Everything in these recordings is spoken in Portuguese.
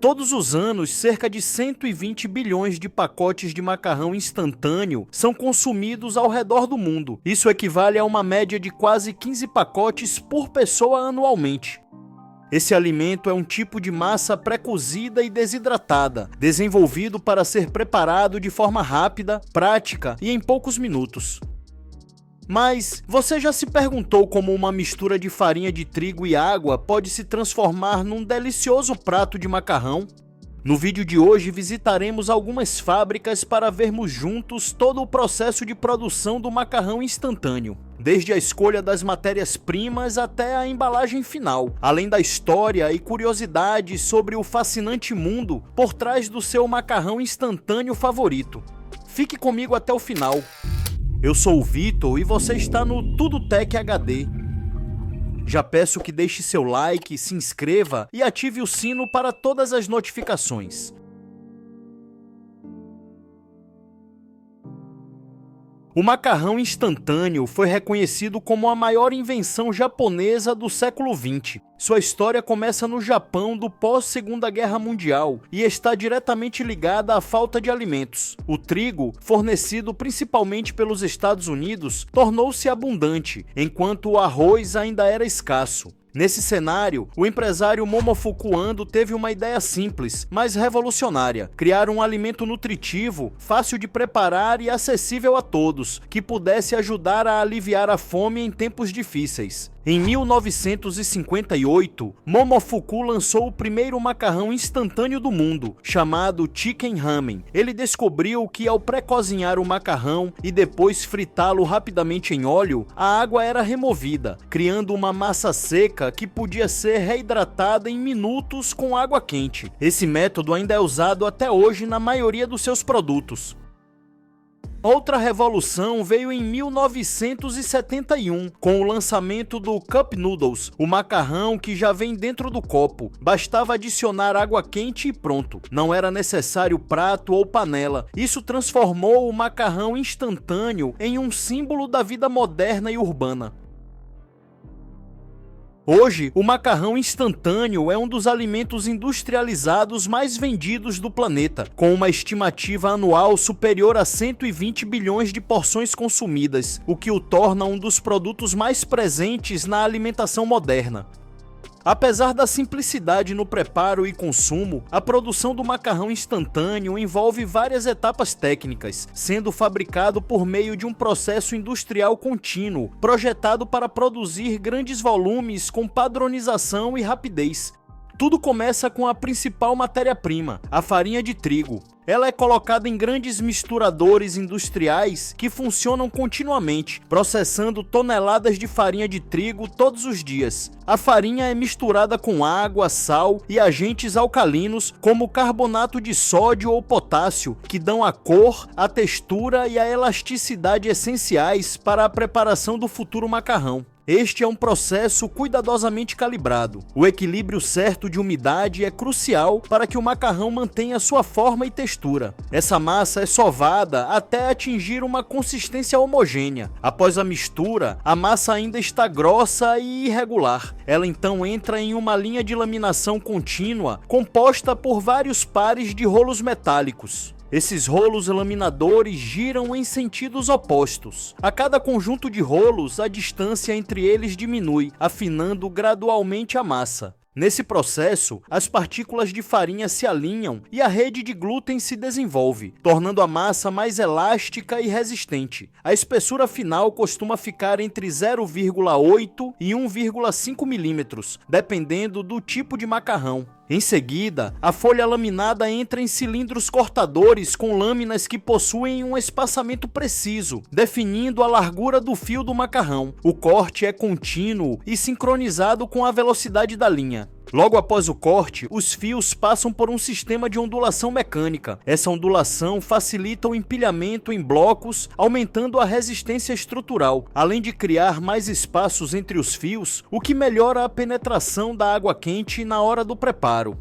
Todos os anos, cerca de 120 bilhões de pacotes de macarrão instantâneo são consumidos ao redor do mundo. Isso equivale a uma média de quase 15 pacotes por pessoa anualmente. Esse alimento é um tipo de massa pré-cozida e desidratada, desenvolvido para ser preparado de forma rápida, prática e em poucos minutos. Mas você já se perguntou como uma mistura de farinha de trigo e água pode se transformar num delicioso prato de macarrão? No vídeo de hoje visitaremos algumas fábricas para vermos juntos todo o processo de produção do macarrão instantâneo, desde a escolha das matérias-primas até a embalagem final, além da história e curiosidades sobre o fascinante mundo por trás do seu macarrão instantâneo favorito. Fique comigo até o final. Eu sou o Vitor e você está no Tudo Tech HD. Já peço que deixe seu like, se inscreva e ative o sino para todas as notificações. O macarrão instantâneo foi reconhecido como a maior invenção japonesa do século XX. Sua história começa no Japão do pós-Segunda Guerra Mundial e está diretamente ligada à falta de alimentos. O trigo, fornecido principalmente pelos Estados Unidos, tornou-se abundante, enquanto o arroz ainda era escasso. Nesse cenário, o empresário Momofuku Ando teve uma ideia simples, mas revolucionária: criar um alimento nutritivo, fácil de preparar e acessível a todos, que pudesse ajudar a aliviar a fome em tempos difíceis. Em 1958, Momofuku lançou o primeiro macarrão instantâneo do mundo, chamado Chicken Ramen. Ele descobriu que ao pré-cozinhar o macarrão e depois fritá-lo rapidamente em óleo, a água era removida, criando uma massa seca que podia ser reidratada em minutos com água quente. Esse método ainda é usado até hoje na maioria dos seus produtos. Outra revolução veio em 1971, com o lançamento do Cup Noodles, o macarrão que já vem dentro do copo. Bastava adicionar água quente e pronto. Não era necessário prato ou panela. Isso transformou o macarrão instantâneo em um símbolo da vida moderna e urbana. Hoje, o macarrão instantâneo é um dos alimentos industrializados mais vendidos do planeta, com uma estimativa anual superior a 120 bilhões de porções consumidas, o que o torna um dos produtos mais presentes na alimentação moderna. Apesar da simplicidade no preparo e consumo, a produção do macarrão instantâneo envolve várias etapas técnicas, sendo fabricado por meio de um processo industrial contínuo, projetado para produzir grandes volumes com padronização e rapidez. Tudo começa com a principal matéria-prima, a farinha de trigo. Ela é colocada em grandes misturadores industriais que funcionam continuamente, processando toneladas de farinha de trigo todos os dias. A farinha é misturada com água, sal e agentes alcalinos como carbonato de sódio ou potássio, que dão a cor, a textura e a elasticidade essenciais para a preparação do futuro macarrão. Este é um processo cuidadosamente calibrado. O equilíbrio certo de umidade é crucial para que o macarrão mantenha sua forma e textura. Essa massa é sovada até atingir uma consistência homogênea. Após a mistura, a massa ainda está grossa e irregular. Ela então entra em uma linha de laminação contínua, composta por vários pares de rolos metálicos. Esses rolos laminadores giram em sentidos opostos. A cada conjunto de rolos, a distância entre eles diminui, afinando gradualmente a massa. Nesse processo, as partículas de farinha se alinham e a rede de glúten se desenvolve, tornando a massa mais elástica e resistente. A espessura final costuma ficar entre 0,8 e 1,5 milímetros, dependendo do tipo de macarrão. Em seguida, a folha laminada entra em cilindros cortadores com lâminas que possuem um espaçamento preciso, definindo a largura do fio do macarrão. O corte é contínuo e sincronizado com a velocidade da linha. Logo após o corte, os fios passam por um sistema de ondulação mecânica. Essa ondulação facilita o empilhamento em blocos, aumentando a resistência estrutural, além de criar mais espaços entre os fios, o que melhora a penetração da água quente na hora do preparo.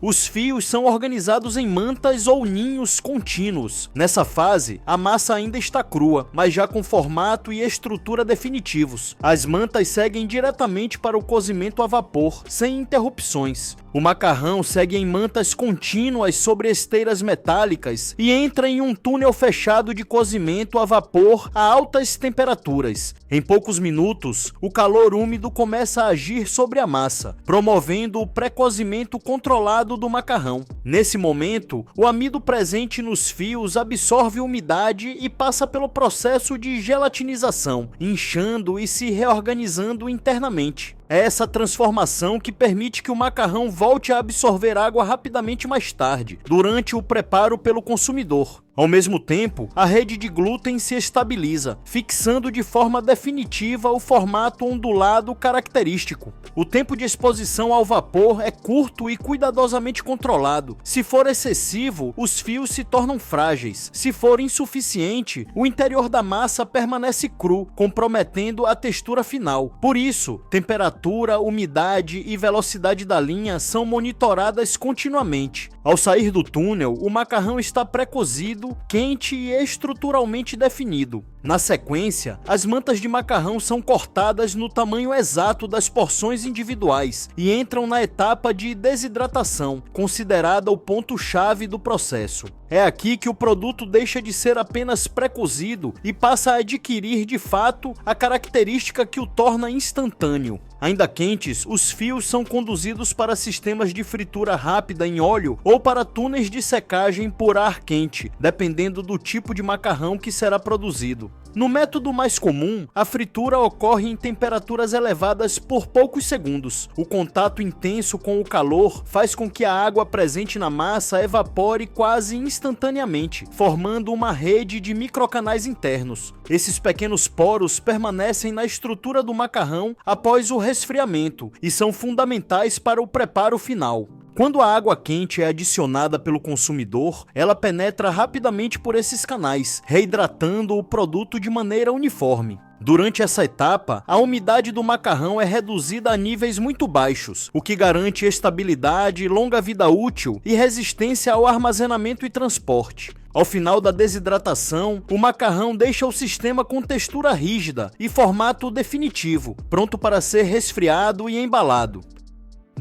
Os fios são organizados em mantas ou ninhos contínuos. Nessa fase, a massa ainda está crua, mas já com formato e estrutura definitivos. As mantas seguem diretamente para o cozimento a vapor, sem interrupções. O macarrão segue em mantas contínuas sobre esteiras metálicas e entra em um túnel fechado de cozimento a vapor a altas temperaturas. Em poucos minutos, o calor úmido começa a agir sobre a massa, promovendo o pré-cozimento controlado do macarrão. Nesse momento, o amido presente nos fios absorve umidade e passa pelo processo de gelatinização, inchando e se reorganizando internamente. É essa transformação que permite que o macarrão volte a absorver água rapidamente mais tarde, durante o preparo pelo consumidor. Ao mesmo tempo, a rede de glúten se estabiliza, fixando de forma definitiva o formato ondulado característico. O tempo de exposição ao vapor é curto e cuidadosamente controlado. Se for excessivo, os fios se tornam frágeis. Se for insuficiente, o interior da massa permanece cru, comprometendo a textura final. Por isso, temperatura, umidade e velocidade da linha são monitoradas continuamente. Ao sair do túnel, o macarrão está pré-cozido, quente e estruturalmente definido. Na sequência, as mantas de macarrão são cortadas no tamanho exato das porções individuais e entram na etapa de desidratação, considerada o ponto-chave do processo. É aqui que o produto deixa de ser apenas pré-cozido e passa a adquirir de fato a característica que o torna instantâneo. Ainda quentes, os fios são conduzidos para sistemas de fritura rápida em óleo ou para túneis de secagem por ar quente, dependendo do tipo de macarrão que será produzido. No método mais comum, a fritura ocorre em temperaturas elevadas por poucos segundos. O contato intenso com o calor faz com que a água presente na massa evapore quase instantaneamente, formando uma rede de microcanais internos. Esses pequenos poros permanecem na estrutura do macarrão após o resfriamento e são fundamentais para o preparo final. Quando a água quente é adicionada pelo consumidor, ela penetra rapidamente por esses canais, reidratando o produto de maneira uniforme. Durante essa etapa, a umidade do macarrão é reduzida a níveis muito baixos, o que garante estabilidade, longa vida útil e resistência ao armazenamento e transporte. Ao final da desidratação, o macarrão deixa o sistema com textura rígida e formato definitivo, pronto para ser resfriado e embalado.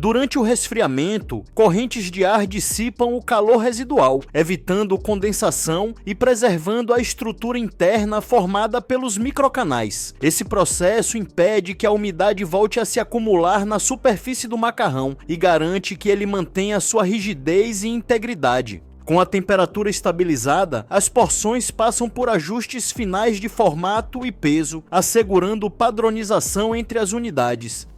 Durante o resfriamento, correntes de ar dissipam o calor residual, evitando condensação e preservando a estrutura interna formada pelos microcanais. Esse processo impede que a umidade volte a se acumular na superfície do macarrão e garante que ele mantenha sua rigidez e integridade. Com a temperatura estabilizada, as porções passam por ajustes finais de formato e peso, assegurando padronização entre as unidades.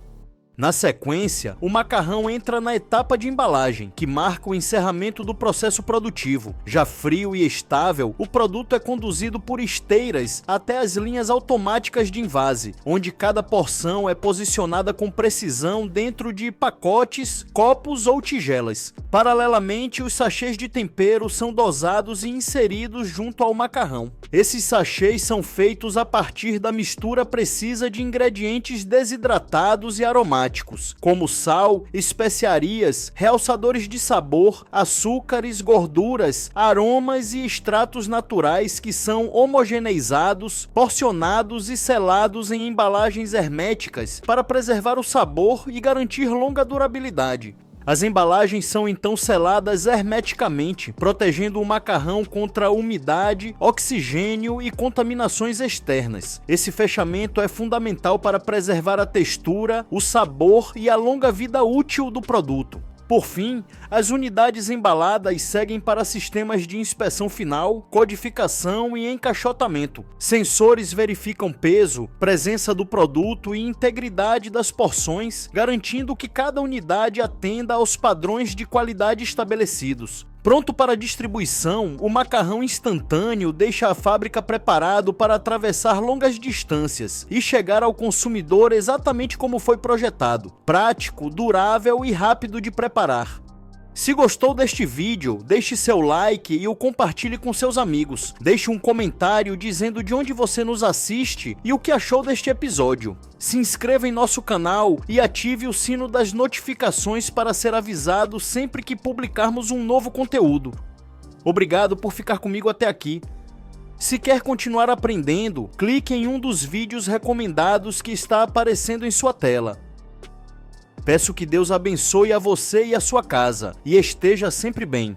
Na sequência, o macarrão entra na etapa de embalagem, que marca o encerramento do processo produtivo. Já frio e estável, o produto é conduzido por esteiras até as linhas automáticas de envase, onde cada porção é posicionada com precisão dentro de pacotes, copos ou tigelas. Paralelamente, os sachês de tempero são dosados e inseridos junto ao macarrão. Esses sachês são feitos a partir da mistura precisa de ingredientes desidratados e aromáticos, como sal, especiarias, realçadores de sabor, açúcares, gorduras, aromas e extratos naturais que são homogeneizados, porcionados e selados em embalagens herméticas para preservar o sabor e garantir longa durabilidade. As embalagens são então seladas hermeticamente, protegendo o macarrão contra umidade, oxigênio e contaminações externas. Esse fechamento é fundamental para preservar a textura, o sabor e a longa vida útil do produto. Por fim, as unidades embaladas seguem para sistemas de inspeção final, codificação e encaixotamento. Sensores verificam peso, presença do produto e integridade das porções, garantindo que cada unidade atenda aos padrões de qualidade estabelecidos. Pronto para distribuição, o macarrão instantâneo deixa a fábrica preparado para atravessar longas distâncias e chegar ao consumidor exatamente como foi projetado, prático, durável e rápido de preparar. Se gostou deste vídeo, deixe seu like e o compartilhe com seus amigos. Deixe um comentário dizendo de onde você nos assiste e o que achou deste episódio. Se inscreva em nosso canal e ative o sino das notificações para ser avisado sempre que publicarmos um novo conteúdo. Obrigado por ficar comigo até aqui. Se quer continuar aprendendo, clique em um dos vídeos recomendados que está aparecendo em sua tela. Peço que Deus abençoe a você e a sua casa, e esteja sempre bem.